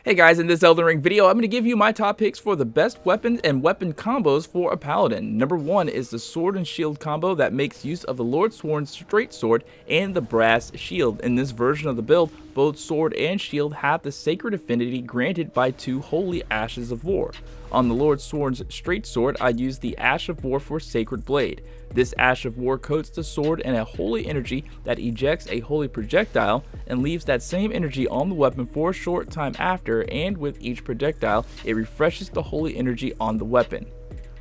Hey guys, in this Elden Ring video, I'm going to give you my top picks for the best weapons and weapon combos for a Paladin. Number 1 is the Sword and Shield combo that makes use of the Lordsworn's Straight Sword and the Brass Shield. In this version of the build, both Sword and Shield have the sacred affinity granted by 2 Holy Ashes of War. On the Lordsworn's Straight Sword, I use the Ash of War for Sacred Blade. This Ash of War coats the sword in a holy energy that ejects a holy projectile and leaves that same energy on the weapon for a short time after, and with each projectile, it refreshes the holy energy on the weapon.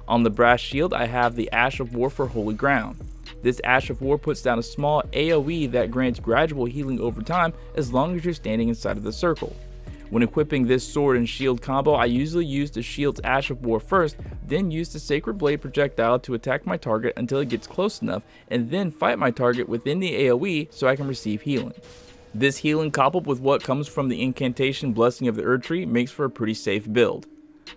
On the Brass Shield, I have the Ash of War for Holy Ground. This Ash of War puts down a small AoE that grants gradual healing over time as long as you're standing inside of the circle. When equipping this Sword and Shield combo, I usually use the Shield's Ash of War first, then use the Sacred Blade projectile to attack my target until it gets close enough, and then fight my target within the AoE so I can receive healing. This healing, coupled with what comes from the incantation Blessing of the Erdtree, makes for a pretty safe build.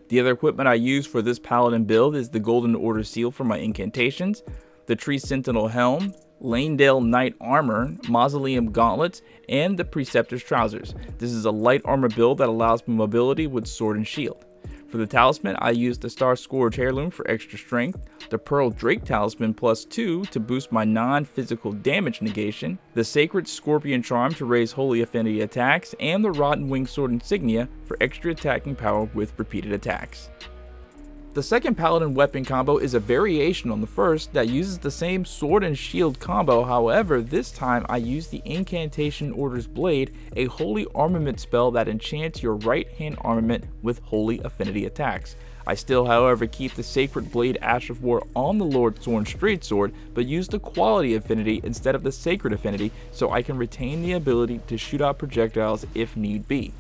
The other equipment I use for this Paladin build is the Golden Order Seal for my incantations, the Tree Sentinel Helm, Lanedale Knight Armor, Mausoleum Gauntlets, and the Preceptor's Trousers. This is a light armor build that allows me mobility with Sword and Shield. For the Talisman, I use the Star Scourge Heirloom for extra strength, the Pearl Drake Talisman +2 to boost my non-physical damage negation, the Sacred Scorpion Charm to raise holy affinity attacks, and the Rotten Wing Sword Insignia for extra attacking power with repeated attacks. The second Paladin weapon combo is a variation on the first that uses the same Sword and Shield combo. However, this time I use the Incantation Order's Blade, a holy armament spell that enchants your right hand armament with holy affinity attacks. I still, however, keep the Sacred Blade Ash of War on the Lordsworn's Straight Sword, but use the Quality Affinity instead of the Sacred Affinity so I can retain the ability to shoot out projectiles if need be.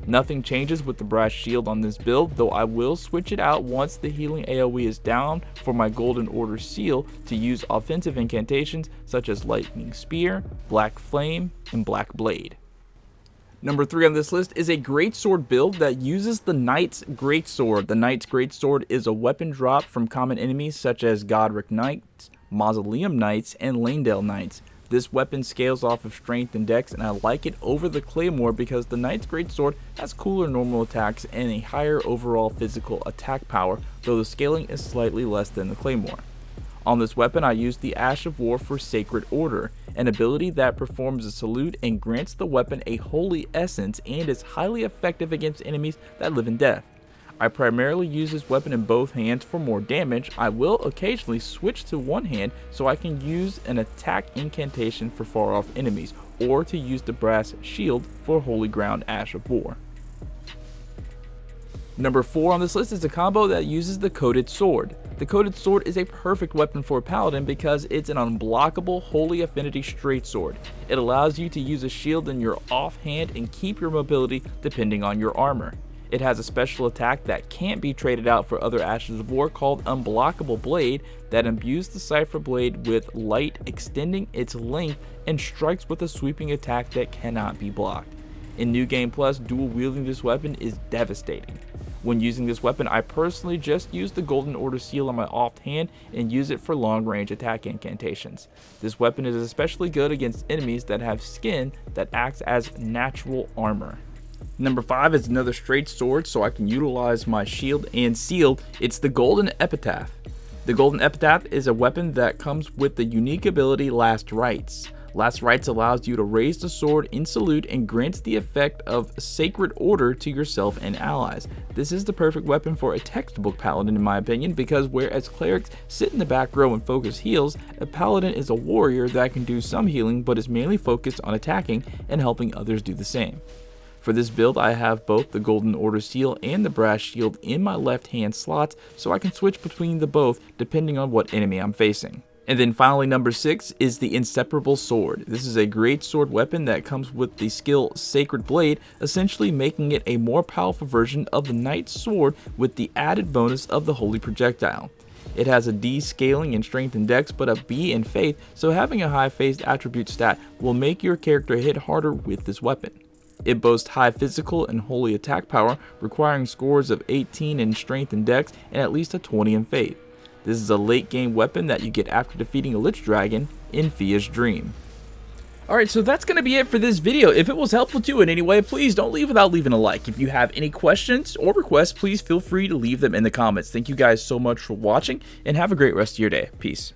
Nothing changes with the Brass Shield on this build, though I will switch it out once the healing AoE is down for my Golden Order Seal to use offensive incantations such as Lightning Spear, Black Flame, and Black Blade. Number 3 on this list is a Greatsword build that uses the Knight's Greatsword. The Knight's Greatsword is a weapon drop from common enemies such as Godric Knights, Mausoleum Knights, and Lanedale Knights. This weapon scales off of strength and dex, and I like it over the Claymore because the Knight's Greatsword has cooler normal attacks and a higher overall physical attack power, though the scaling is slightly less than the Claymore. On this weapon, I use the Ash of War for Sacred Order, an ability that performs a salute and grants the weapon a holy essence and is highly effective against enemies that live in death. I primarily use this weapon in both hands for more damage. I will occasionally switch to one hand so I can use an attack incantation for far off enemies, or to use the Brass Shield for Holy Ground Ash of War. Number 4 on this list is a combo that uses the Coated Sword. The Coated Sword is a perfect weapon for a Paladin because it's an unblockable Holy Affinity Straight Sword. It allows you to use a shield in your offhand and keep your mobility depending on your armor. It has a special attack that can't be traded out for other Ashes of War called Unblockable Blade that imbues the Cipher Blade with light, extending its length, and strikes with a sweeping attack that cannot be blocked. In New Game Plus, dual wielding this weapon is devastating. When using this weapon, I personally just use the Golden Order Seal on my offhand and use it for long range attack incantations. This weapon is especially good against enemies that have skin that acts as natural armor. Number 5 is another straight sword, so I can utilize my shield and seal. It's the Golden Epitaph. The Golden Epitaph is a weapon that comes with the unique ability Last Rites. Last Rites allows you to raise the sword in salute and grants the effect of Sacred Order to yourself and allies. This is the perfect weapon for a textbook Paladin in my opinion, because whereas clerics sit in the back row and focus heals, a Paladin is a warrior that can do some healing but is mainly focused on attacking and helping others do the same. For this build, I have both the Golden Order Seal and the Brass Shield in my left hand slots, so I can switch between the both depending on what enemy I'm facing. And then finally, number 6 is the Inseparable Sword. This is a great sword weapon that comes with the skill Sacred Blade, essentially making it a more powerful version of the Knight's Sword with the added bonus of the Holy Projectile. It has a D scaling in strength and dex, but a B in faith, so having a high faith attribute stat will make your character hit harder with this weapon. It boasts high physical and holy attack power, requiring scores of 18 in strength and dex and at least a 20 in faith. This is a late game weapon that you get after defeating a Lich Dragon in Fia's Dream. Alright, so that's going to be it for this video. If it was helpful to you in any way, please don't leave without leaving a like. If you have any questions or requests, please feel free to leave them in the comments. Thank you guys so much for watching, and have a great rest of your day. Peace.